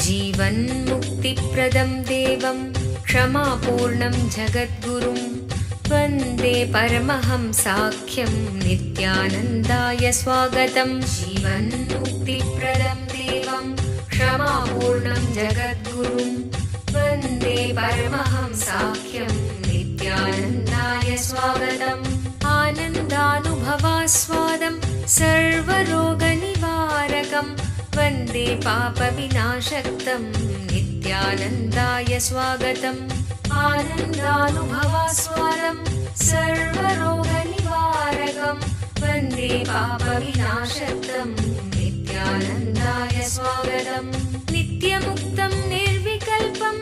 जीवन्मुक्तिप्रदं देवं क्षमापूर्णं जगद्गुरुं वन्दे परमहंसाख्यं नित्यानन्दाय स्वागतं। जीवन्मुक्तिप्रदं देवं क्षमापूर्णं जगद्गुरुं वन्दे परमहंसाख्यं नित्यानन्दाय स्वागतम्। आनन्दानुभवास्वादं सर्वरोगनिवारकं वन्दे पापविनाशक्तं नित्यानन्दाय स्वागतम्। आनन्दानुभवास्वादं सर्वरोगनिवारकं वन्दे पापविनाशक्तं नित्यानन्दाय स्वागतम्। नित्यमुक्तं निर्विकल्पं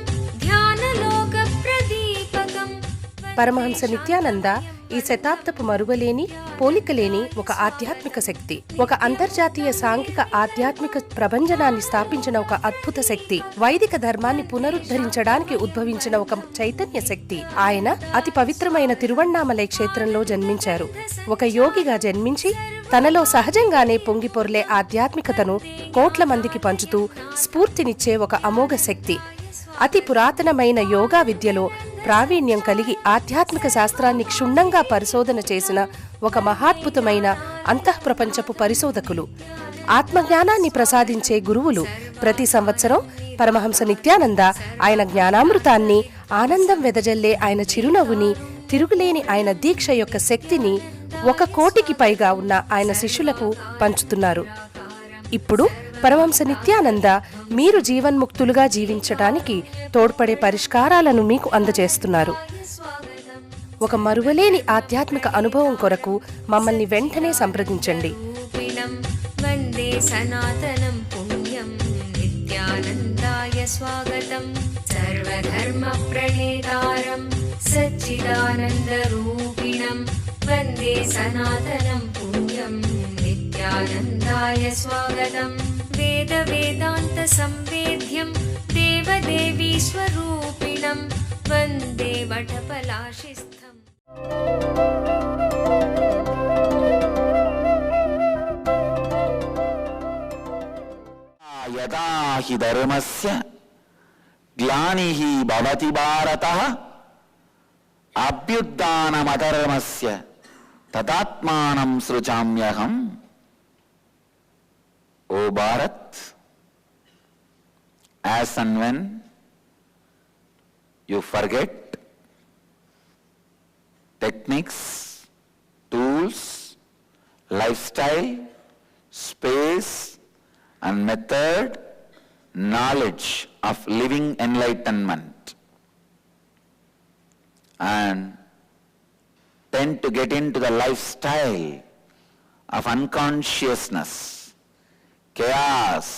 ध्यानलोकप्रदीपकं। పరమహంస నిత్యానంద ఈ శతాబ్దపు మరువలేని పోలికలేని ఒక ఆధ్యాత్మిక శక్తి, ఒక అంతర్జాతీయ సాంఘిక ఆధ్యాత్మిక ప్రభంజనాన్ని స్థాపించిన ఒక అద్భుత శక్తి, వైదిక ధర్మాన్ని పునరుద్ధరించడానికి ఉద్భవించిన ఒక చైతన్య శక్తి. ఆయన అతి పవిత్రమైన తిరువణ్ణామలై క్షేత్రంలో జన్మించారు. ఒక యోగిగా జన్మించి తనలో సహజంగానే పొంగిపొర్లే ఆధ్యాత్మికతను కోట్ల మందికి పంచుతూ స్ఫూర్తినిచ్చే ఒక అమోఘ శక్తి. అతి పురాతనమైన యోగా విద్యలో ప్రావీణ్యం కలిగి ఆధ్యాత్మిక శాస్త్రాన్ని క్షుణ్ణంగా పరిశోధన చేసిన ఒక మహాద్భుతమైన అంతఃప్రపంచపు పరిశోధకులు, ఆత్మజ్ఞానాన్ని ప్రసాదించే గురువులు. ప్రతి సంవత్సరం పరమహంస నిత్యానంద ఆయన జ్ఞానామృతాన్ని, ఆనందం వెదజల్లే ఆయన చిరునవ్వుని, తిరుగులేని ఆయన దీక్ష యొక్క శక్తిని 1 కోటికి పైగా ఉన్న ఆయన శిష్యులకు పంచుతున్నారు. ఇప్పుడు పరమహంస నిత్యానంద మీరు జీవన్ముక్తులుగా జీవించటానికి తోడ్పడే పరిష్కారాలను మీకు అందజేస్తున్నారు. ఒక మరువలేని ఆధ్యాత్మిక అనుభవం కొరకు మమ్మల్ని వెంటనే సంప్రదించండి. వందే సనాతనం పుణ్యం నిత్యానందాయ స్వాగతం. సర్వధర్మ ప్రణేతారం సచ్చిదానంద రూపిణం వందే సనాతనం పుణ్యం నిత్యానందాయ స్వాగతం. వేద వేదాంత సంవేద్యం దేవదేవీ స్వరూపిణం వందే వటపలాశిస్థం. యదా హి ధర్మస్య గ్లానిః భవతి భారతః అభ్యుత్థానమధర్మస్య తదాత్మానం సృజామ్యహం. O Bharat, as and when you forget techniques, tools, lifestyle, space and method, knowledge of living enlightenment, and tend to get into the lifestyle of unconsciousness, chaos,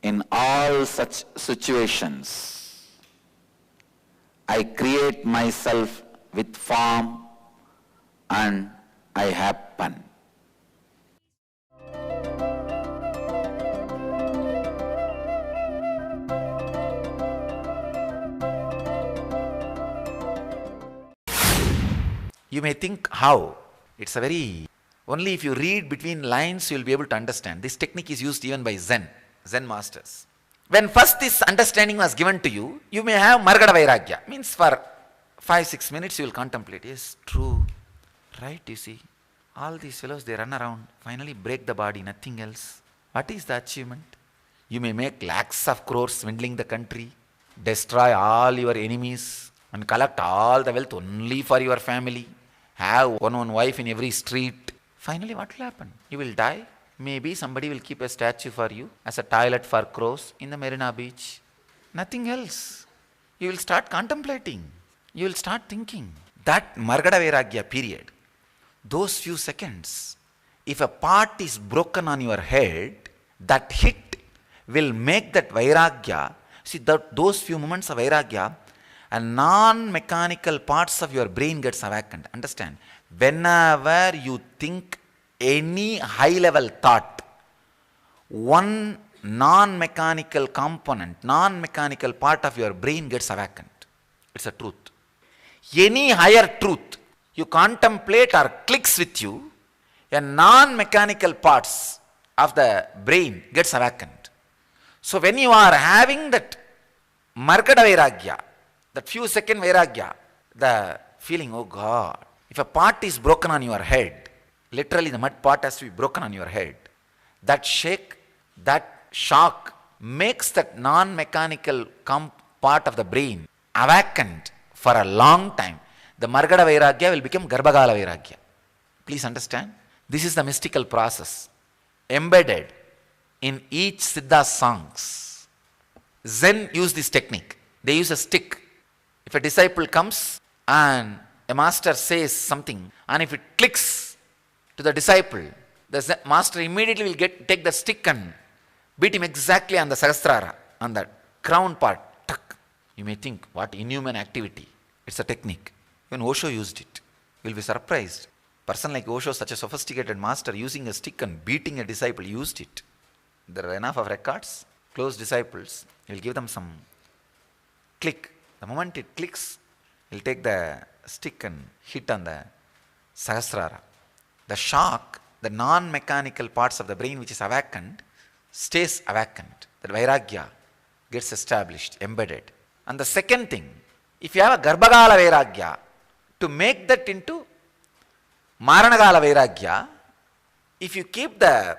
in all such situations, I create myself with form and I happen. You may think how? It's a very, only if you read between lines you will be able to understand. This technique is used even by Zen masters. When first this understanding was given to you, you may have Margada Vairagya. Means for 5-6 minutes you will contemplate. Yes, true. Right, you see. All these fellows, they run around, finally break the body, nothing else. What is the achievement? You may make lakhs of crores swindling the country, destroy all your enemies and collect all the wealth only for your family. Have one wife in every street. Finally, what will happen? You will die. Maybe somebody will keep a statue for you as a toilet for crows in the Marina Beach. Nothing else. You will start contemplating. You will start thinking. That Margada Vairagya period, those few seconds, if a part is broken on your head, that hit will make that Vairagya, see those few moments of Vairagya, and non-mechanical parts of your brain gets awakened. Understand? Whenever you think any high-level thought, one non-mechanical component, non-mechanical part of your brain gets awakened. It's a truth. Any higher truth you contemplate or clicks with you, a non-mechanical parts of the brain gets awakened. So when you are having that Markada Vairagya, that few second Vairagya, the feeling, oh God, if a part is broken on your head, literally the mud part has to be broken on your head, that shake, that shock makes that non-mechanical part of the brain awakened for a long time. The Markada Vairagya will become Garbhagala Vairagya. Please understand, this is the mystical process embedded in each Siddha songs. Zen use this technique. They use a stick. If a disciple comes and a master says something, and if it clicks to the disciple, the master immediately will take the stick and beat him exactly on the Sahasrara, on the crown part. Tuck. You may think, what inhuman activity. It's a technique. Even Osho used it. You will be surprised. Person like Osho, such a sophisticated master, using a stick and beating a disciple, used it. There are enough of records. Close disciples, he will give them some click. The moment it clicks, he will take the stick and hit on the Sahasrara. The shock, the non-mechanical parts of the brain which is awakened, stays awakened. That Vairagya gets established, embedded. And the second thing, if you have a Garbhagala Vairagya, to make that into Maranagala Vairagya, if you keep the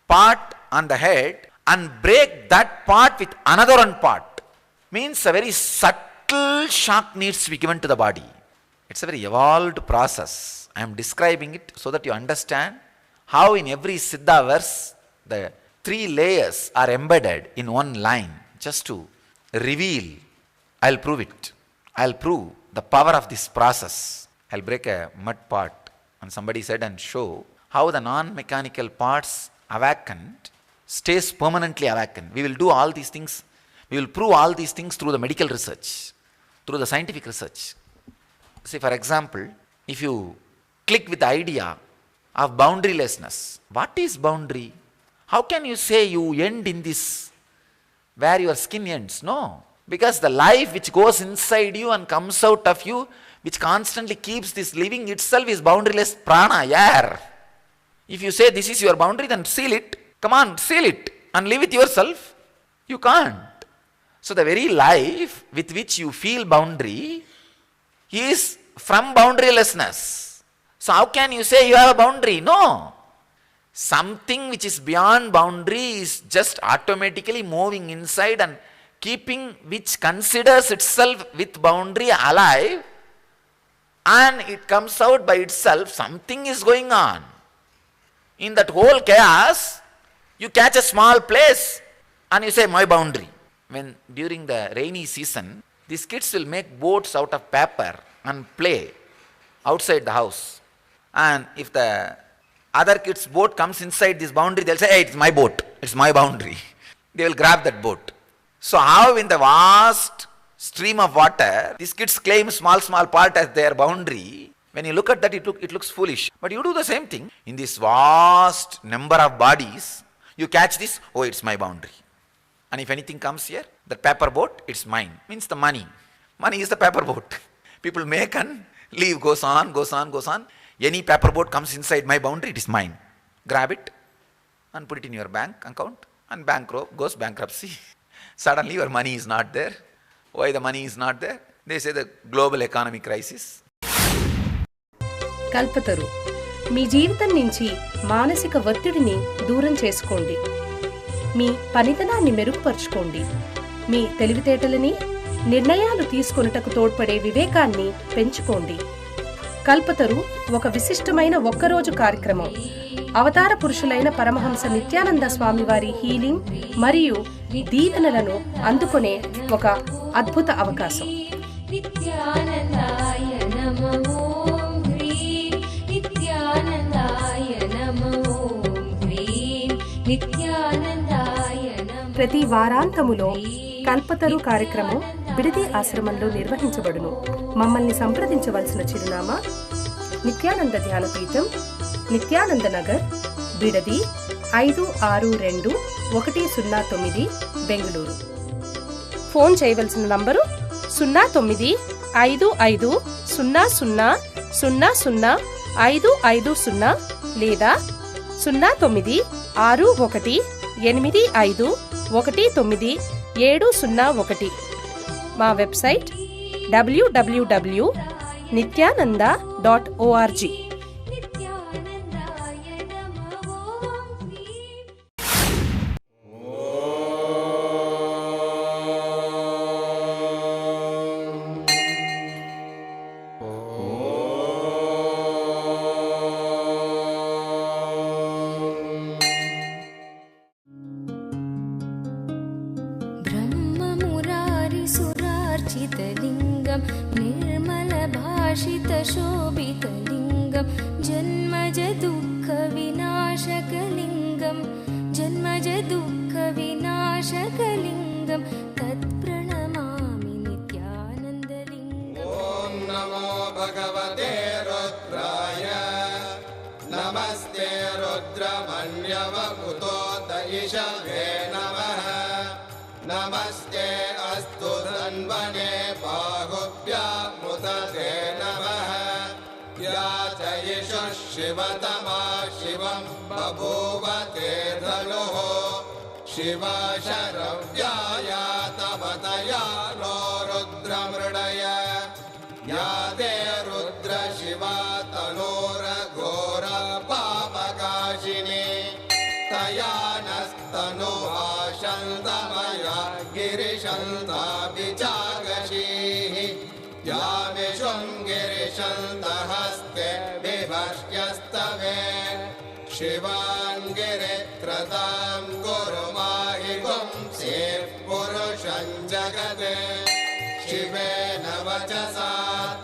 part on the head and break that part with another one part, means a very subtle shock needs to be given to the body. It's a very evolved process. I am describing it so that you understand how in every Siddha verse the 3 layers are embedded in one line, just to reveal. I'll prove it. I'll prove the power of this process. I'll break a mud part on somebody's head and show how the non-mechanical parts awakened stays permanently awakened. We will do all these things. We will prove all these things through the medical research, through the scientific research. See, for example, if you click with the idea of boundarylessness, what is boundary? How can you say you end in this, where your skin ends? No. Because the life which goes inside you and comes out of you, which constantly keeps this living itself, is boundaryless prana, air. If you say this is your boundary, then seal it. Come on, seal it and live with yourself. You can't. So the very life with which you feel boundary is from boundarylessness. So how can you say you have a boundary? No. Something which is beyond boundary is just automatically moving inside and keeping, which considers itself with boundary alive, and it comes out by itself. Something is going on. In that whole chaos, you catch a small place and you say, my boundary. When during the rainy season, these kids will make boats out of paper and play outside the house. And if the other kid's boat comes inside this boundary, they'll say, hey, it's my boat, it's my boundary. They will grab that boat. So how in the vast stream of water, these kids claim small part as their boundary. When you look at that, it looks foolish. But you do the same thing. In this vast number of bodies, you catch this, oh, it's my boundary. And if anything comes here, the paper boat, it's mine. Means the money. Money is the paper boat. People make and leave, goes on. Any paper boat comes inside my boundary, it is mine. Grab it and put it in your bank account, and goes bankruptcy. Suddenly your money is not there. Why the money is not there? They say the global economic crisis. Kalpataru మీ జీవితం నుంచి మానసిక ఒత్తిడిని దూరం చేసుకోండి. మీ పనితనాన్ని మెరుగుపరుచుకోండి. మీ తెలివితేటలని, నిర్ణయాలు తీసుకొనుటకు తోడ్పడే వివేకాన్ని పెంచుకోండి. కల్పతరు ఒక విశిష్టమైన ఒక్కరోజు కార్యక్రమం. అవతార పురుషులైన పరమహంస నిత్యానంద స్వామివారి హీలింగ్ మరియు దీవెనలను అందుకునే ఒక అద్భుత అవకాశం. నిత్యానందాయ నమో హ్రీం, నిత్యానందాయ నమో హ్రీం, నిత్యానందాయ నమో. ప్రతి వారాంతములో కల్పతరు కార్యక్రమం బిడది ఆశ్రమంలో నిర్వహించబడును. మమ్మల్ని సంప్రదించవలసిన చిరునామా నిత్యానంద ధ్యానపీఠం, నిత్యానంద నగర్, బిడది 562109, బెంగళూరు. ఫోన్ చేయవలసిన నంబరు 095500000550 లేదా 0961 85190701. మా వెబ్సైట్ www.nityananda.org. नित्यानन्दाय नमः ॐ ह्रीं ब्रह्ममुरारिसुरार्चितलिङ्गं निर्मलभाषितशोभितलिङ्गं जन्मजदुःखविनाशकलिङ्गं तत्प्रणमामि नित्यानन्दलिङ्गम्। नमो भगवते रुद्राय नमस्ते रुद्रमन्यवपुतो दयिषवे नमः नमस्ते अस्तु धन्वने बाहुभ्यामुदते नमः या जयिषुः शिवतमा शिवं बभूव ते धनुः शिवा शरव्याया तवतया नो रुद्रमृडय या ते रुद्र शिवा तनोरघोर पापकाशिनी तया नस्तनुहा शन्तमया गिरिशन्ताभिजागशीः या विशृङ्गिरिशन्तहस्ते विभष्ट्यस्तवे शिवाङ्गिरित्रतां गुरुमाहि पुंसेः पुरुषं जगते शिवेन वचसा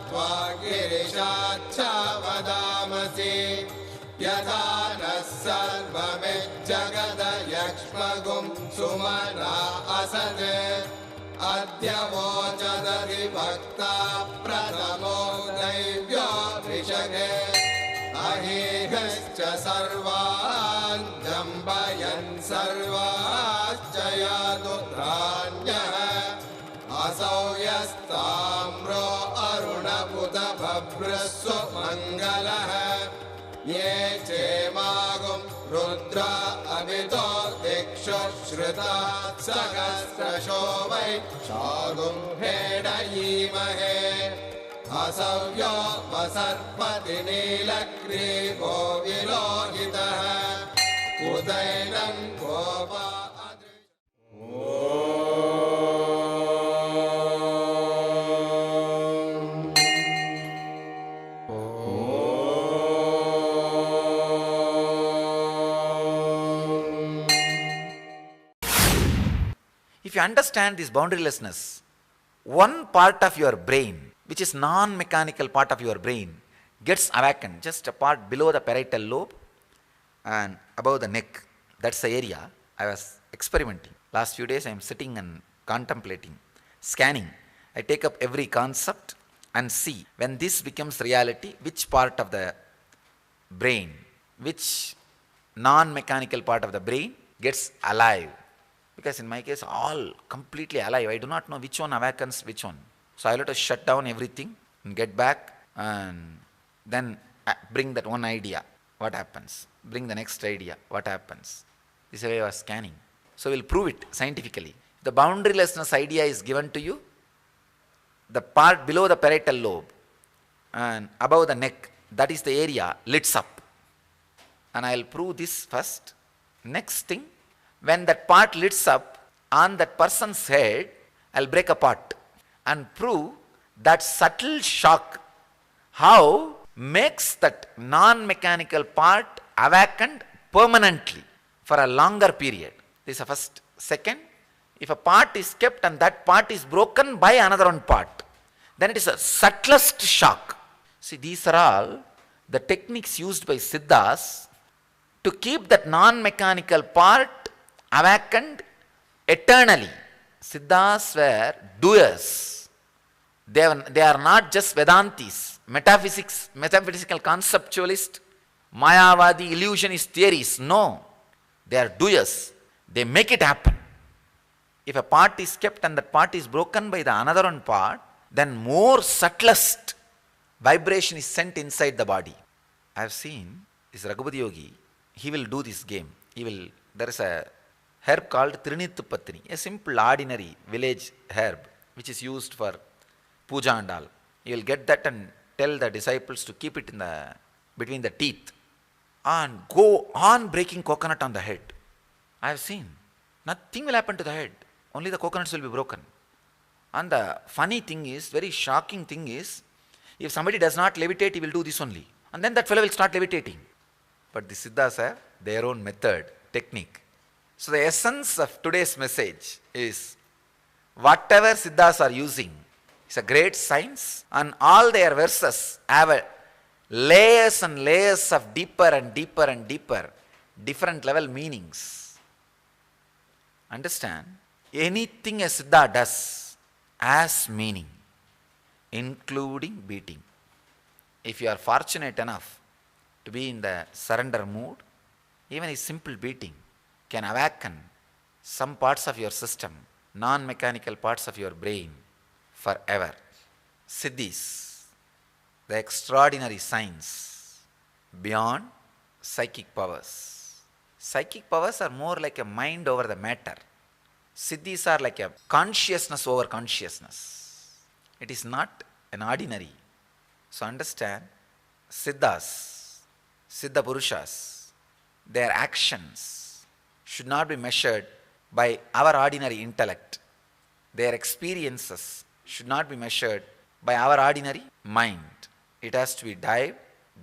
त्वा गिरिशाच्छा वदामसि यथा नः सर्वमिज्जगदयक्ष्मगुं सुमना असत् अद्य वोचदधिभक्ता प्रथमो दैव्यो ऋषगे अहेहश्च सर्वान् जम्बयन् सर्वाश्च यादुत्राण्यः असौ यस्ताम्रो अरुणपुत भभ्रस्व मङ्गलः ये चेमागुं रुद्रा अभितो दिक्षु श्रुता सहस्रशो वै शागुं हेडयीमहे असव्यो वसर्पति नीलग्रीवो विलोहितः उदैनं Gopa If you understand this boundarylessness, one part of your brain, which is non-mechanical part of your brain, gets awakened, just a part below the parietal lobe and above the neck. That's the area I was experimenting. Last few days I am sitting and contemplating, scanning. I take up every concept and see when this becomes reality, which part of the brain, which non-mechanical part of the brain gets alive. Because in my case, all completely alive. I do not know which one awakens which one. So I'll have to shut down everything and get back and then bring that one idea. What happens? Bring the next idea. What happens? This is the way I was scanning. So we'll prove it scientifically. The boundarylessness idea is given to you. The part below the parietal lobe and above the neck, that is the area lights up. And I'll prove this first. Next thing, when that part lights up on that person's head, I'll break apart and prove that subtle shock, how makes that non-mechanical part awakened permanently for a longer period. This is the first. Second, if a part is kept and that part is broken by another one part, then it is a subtlest shock. See, these are all the techniques used by Siddhas to keep that non-mechanical part awakened eternally. Siddhas were doers. They are not just Vedantis, metaphysical conceptualists, Mayavadi illusionist theories. No, they are doers. They make it happen. If a part is kept and that part is broken by the another one part, then more subtlest vibration is sent inside the body. I have seen this Raghupati Yogi, he will do this game. There is a herb called Trinitupatni, a simple ordinary village herb which is used for puja and all. You will get that and tell the disciples to keep it in between the teeth and go on breaking coconut on the head. I have seen. Nothing will happen to the head. Only the coconuts will be broken. And the funny thing is, very shocking thing is, if somebody does not levitate, he will do this only. And then that fellow will start levitating. But the Siddhas have their own method, technique. So the essence of today's message is, whatever Siddhas are using is a great science, and all their verses have layers and layers of deeper and deeper and deeper, different level meanings. Understand? Anything a Siddha does has meaning, including beating. If you are fortunate enough to be in the surrender mood, even a simple beating can awaken some parts of your system, non-mechanical parts of your brain forever. Siddhis, the extraordinary science beyond psychic powers. Psychic powers are more like a mind over the matter. Siddhis are like a consciousness over consciousness. It is not an ordinary. So understand, Siddhas, Siddha Purushas, their actions should not be measured by our ordinary intellect. Their experiences should not be measured by our ordinary mind. It has to be dived,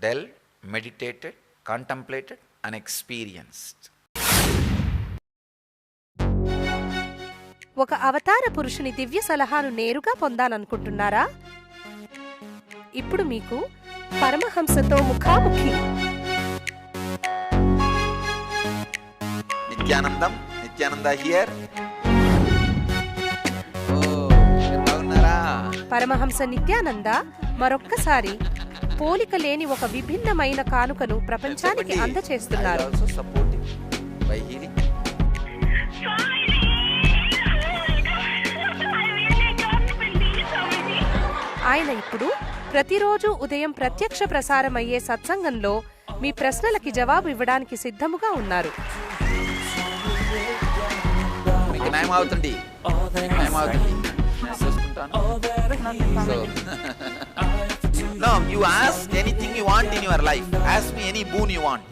delved, meditated, contemplated, and experienced. ఒక అవతార పురుషుని దివ్య సలహాను నేరుగా పొందాలనుకుంటున్నారా? ఇప్పుడు మీకు పరమహంసతో ముఖాముఖి. నిత్యానందం, Nityananda here. Paramahamsa Nityananda మరొక్కసారి పోలిక లేని ఒక విభిన్నమైన కానుకను ప్రపంచానికి అందచేస్తున్నారు. ఆయన ఇప్పుడు ప్రతిరోజు ఉదయం ప్రత్యక్ష ప్రసారమయ్యే సత్సంగంలో మీ ప్రశ్నలకి జవాబు ఇవ్వడానికి సిద్ధముగా ఉన్నారు. No, you ask anything you want in your life. Ask me any boon you want.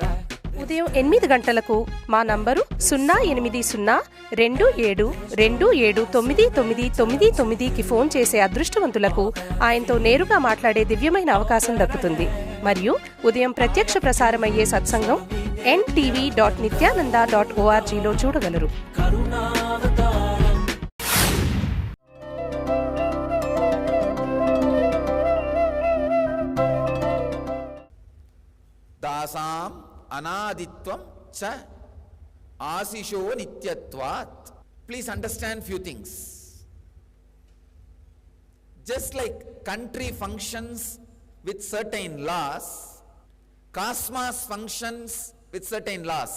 ఉదయం 8 గంటలకు మా నంబరు 08027279999కి ఫోన్ చేసే అదృష్టవంతులకు ఆయనతో నేరుగా మాట్లాడే దివ్యమైన అవకాశం దక్కుతుంది. మరియు ఉదయం ప్రత్యక్ష ప్రసారమయ్యే సత్సంగం ntv.nityananda.orgలో చూడగలరు. దాసాం అనాదిత్వం చ ఆశిషో నిత్యత్వాత్. Please understand few things. Just like country functions with certain laws, cosmos functions with certain laws.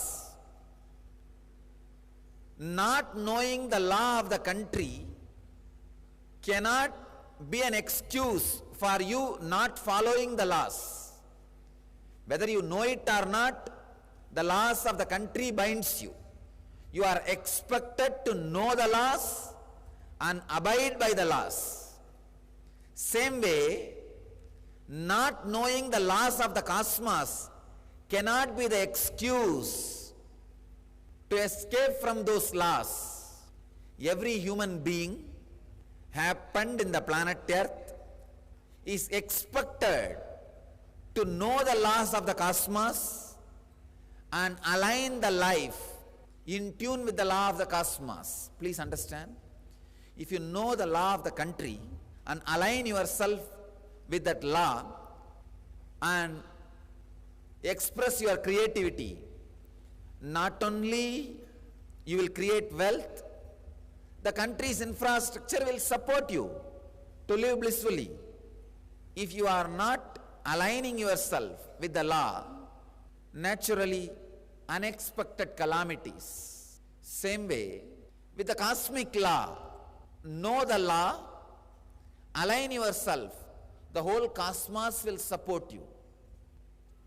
Not knowing the law of the country cannot be an excuse for you not following the laws. Whether you know it or not, the laws of the country binds you. You are expected to know the laws and abide by the laws. Same way, not knowing the laws of the cosmos cannot be the excuse to escape from those laws. Every human being happened in the planet Earth is expected to know the laws of the cosmos and align the life in tune with the law of the cosmos. Please understand, if you know the law of the country and align yourself with that law and express your creativity, not only you will create wealth, the country's infrastructure will support you to live blissfully. If you are not aligning yourself with the law, naturally unexpected calamities. Same way, with the cosmic law, know the law, align yourself, the whole cosmos will support you.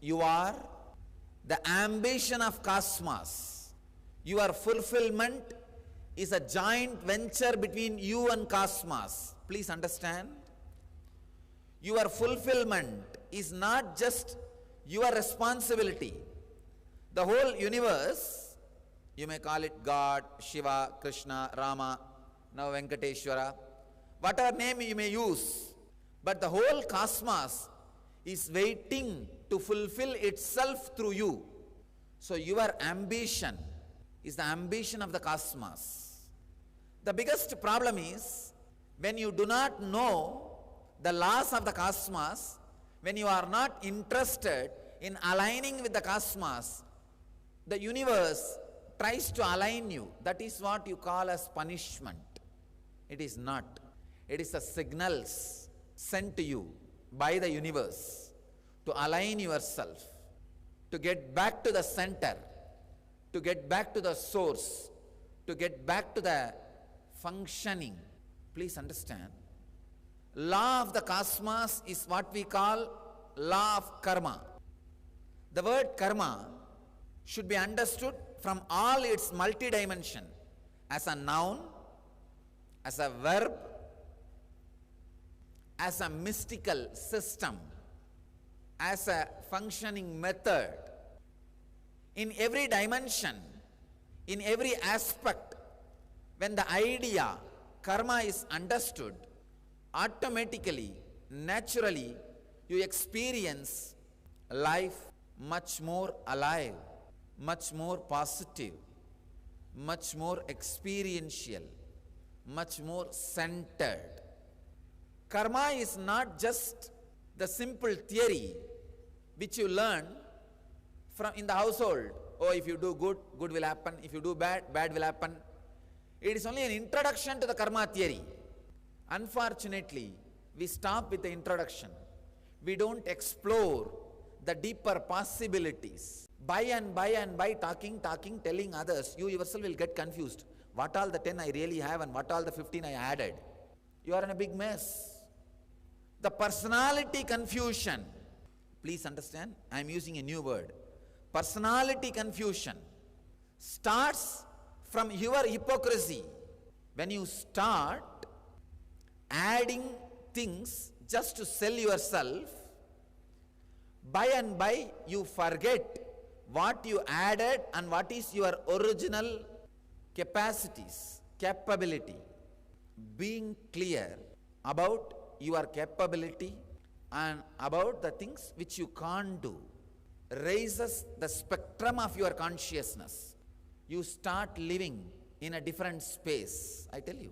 You are the ambition of cosmos. Your fulfillment is a joint venture between you and cosmos. Please understand. Your fulfillment is not just your responsibility. The whole universe, you may call it God, Shiva, Krishna, Rama, now Venkateshwara, whatever name you may use, but the whole cosmos is waiting to fulfill itself through you. So your ambition is the ambition of the cosmos. The biggest problem is when you do not know the laws of the cosmos, when you are not interested in aligning with the cosmos, the universe tries to align you. That is what you call as punishment. It is not. It is the signals sent to you by the universe to align yourself, to get back to the center, to get back to the source, to get back to the functioning. Please understand. Law of the cosmos is what we call law of karma. The word karma should be understood from all its multi-dimension, as a noun, as a verb, as a mystical system, as a functioning method. In every dimension, in every aspect, when the idea karma is understood, automatically, naturally, you experience life much more alive, much more positive, much more experiential, much more centered. Karma is not just the simple theory which you learn from in the household. Oh, if you do good, good will happen. If you do bad, bad will happen. It is only an introduction to the karma theory. Unfortunately, we stop with the introduction. We don't explore the deeper possibilities. By and by, talking, telling others, you yourself will get confused. What all the 10 I really have and what all the 15 I added. You are in a big mess. The personality confusion. Please understand, I am using a new word. Personality confusion starts from your hypocrisy. When you start adding things just to sell yourself, by and by you forget what you added and what is your original capacities, capability. Being clear about your capability and about the things which you can't do raises the spectrum of your consciousness. You start living in a different space. I tell you,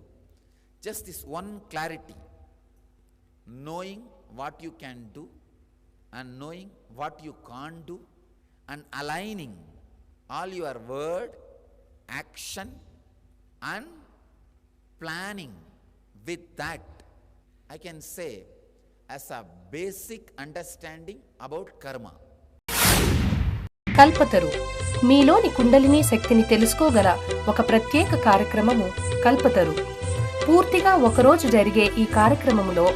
just this one clarity, knowing what you can do and knowing what you can't do, and aligning all your word, action and planning with that, I can say, as a basic understanding about karma. Kalpataru మీలోని కుండలిని శక్తిని తెలుసుకోగల ఒక ప్రత్యేక కార్యక్రమము కల్పతరు. పూర్తిగా ఒకరోజు జరిగే ఈ కార్యక్రమములో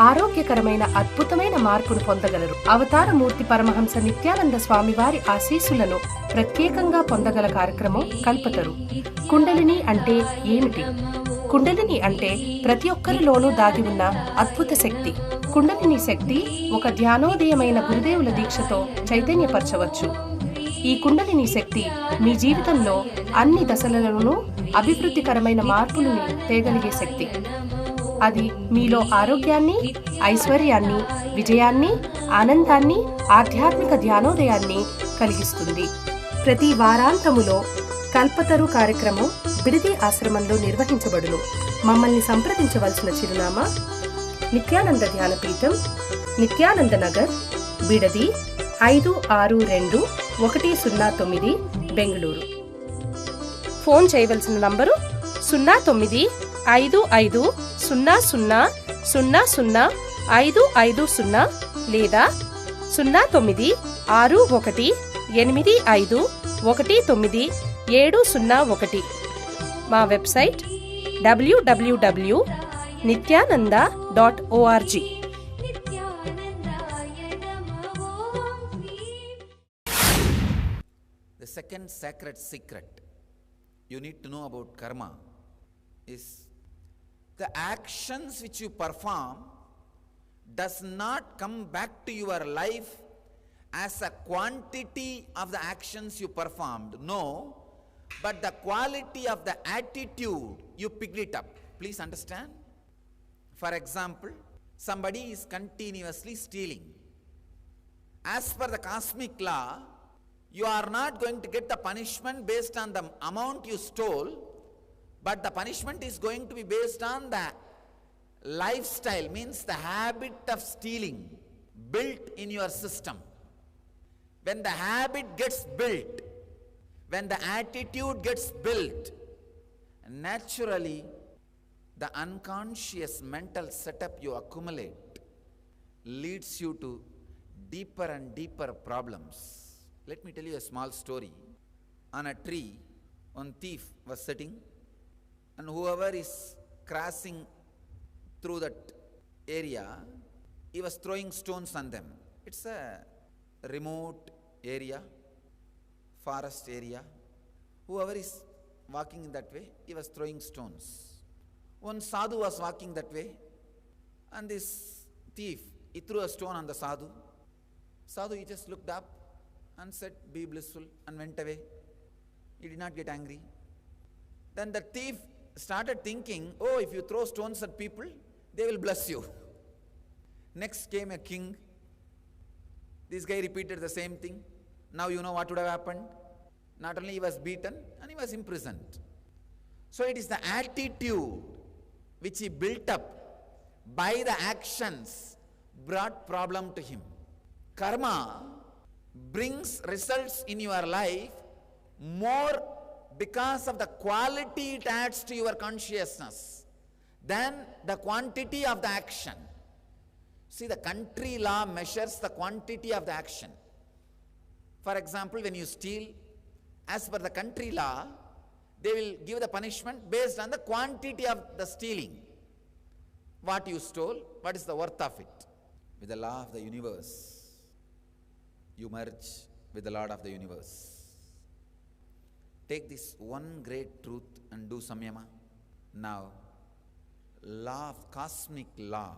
ఆరోగ్యకరమైన అద్భుతమైన మార్పును పొందగలరు. అవతారమూర్తి పరమహంస నిత్యానంద స్వామివారి ఆశీస్సులను ప్రత్యేకంగా పొందగల కార్యక్రమం కల్పతరు. కుండలిని అంటే ఏమిటి? కుండలిని అంటే ప్రతి ఒక్కరిలోనూ దాగి ఉన్న అద్భుత శక్తి. కుండలిని శక్తి ఒక ధ్యానోదయమైన గురుదేవుల దీక్షతో చైతన్యపరచవచ్చు. ఈ కుండలిని శక్తి మీ జీవితంలో అన్ని దశలలోనూ అభివృద్ధికరమైన మార్పులను తేగలిగే శక్తి. అది మీలో ఆరోగ్యాన్ని, ఐశ్వర్యాన్ని, విజయాన్ని, ఆనందాన్ని, ఆధ్యాత్మిక ధ్యానోదయాన్ని కలిగిస్తుంది. ప్రతి వారాంతములో కల్పతరు కార్యక్రమం బిడిది ఆశ్రమంలో నిర్వహించబడును. మమ్మల్ని సంప్రదించవలసిన చిరునామా నిత్యానంద ధ్యానపీఠం, నిత్యానంద నగర్, బిడది 562109, బెంగళూరు. ఫోన్ చేయవలసిన నంబరు 095500000550 లేదా 096185190701. మా website www.nityananda.org. The second sacred secret you need to know about karma is the actions which you perform does not come back to your life as a quantity of the actions you performed. No, but the quality of the attitude you picked it up. Please understand. For example, somebody is continuously stealing. As per the cosmic law, you are not going to get the punishment based on the amount you stole, but the punishment is going to be based on the lifestyle, means the habit of stealing built in your system. When the habit gets built, when the attitude gets built, naturally the unconscious mental setup you accumulate leads you to deeper and deeper problems. Let me tell you a small story. On a tree, one thief was sitting, and whoever is crossing through that area, he was throwing stones on them. It's a remote area, forest area. Whoever is walking in that way, he was throwing stones. One sadhu was walking that way, and this thief, he threw a stone on the sadhu. Sadhu, he just looked up and said, "Be blissful," and went away. He did not get angry. Then the thief started thinking, oh, if you throw stones at people, they will bless you. Next came a king. This guy repeated the same thing. Now you know what would have happened. Not only he was beaten, and he was imprisoned. So it is the attitude which he built up by the actions brought problem to him. Karma brings results in your life more because of the quality it adds to your consciousness than the quantity of the action. See, the country law measures the quantity of the action. For example, when you steal, as per the country law, they will give the punishment based on the quantity of the stealing. What you stole, what is the worth of it? With the law of the universe, you merge with the Lord of the universe. Take this one great truth and do samyama. Now, law of cosmic law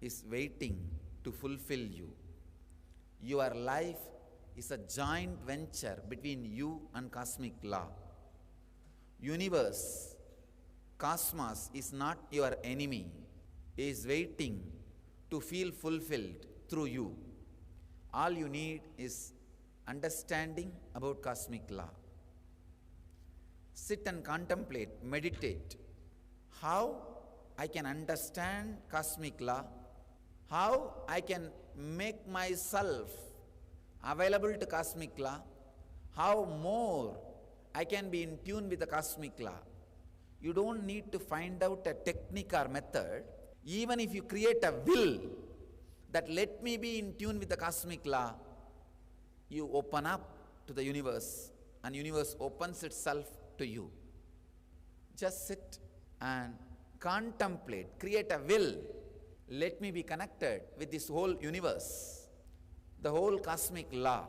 is waiting to fulfill you. Your life is a joint venture between you and cosmic law. Universe, cosmos is not your enemy. It is waiting to feel fulfilled through you. All you need is understanding about cosmic law. Sit and contemplate, meditate. How I can understand cosmic law, how I can make myself available to cosmic law, how more I can be in tune with the cosmic law. You don't need to find out a technique or method. Even if you create a will that let me be in tune with the cosmic law, you open up to the universe, and universe opens itself to you. Just sit and contemplate, create a will. Let me be connected with this whole universe, the whole cosmic law.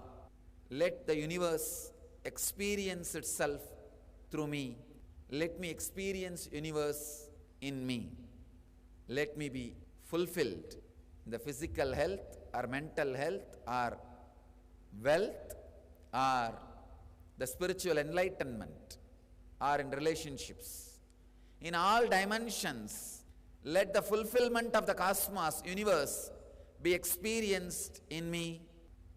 Let the universe experience itself through me. Let me experience universe in me. Let me be fulfilled in the physical health or mental health or wealth or the spiritual enlightenment or in relationships. In all dimensions, let the fulfillment of the cosmos, universe, be experienced in me.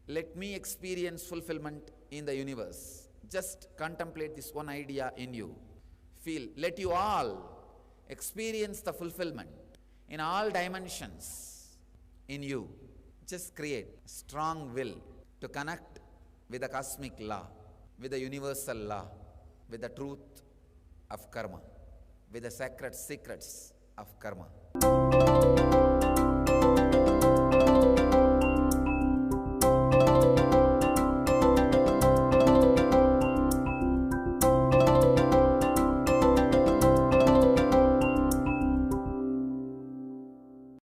Let me experience fulfillment in the universe. Just contemplate this one idea in you. Feel, let you all experience the fulfillment in all dimensions in you. Just create strong will to connect with the cosmic law, with the universal law, with the truth of karma, with the sacred secrets of karma.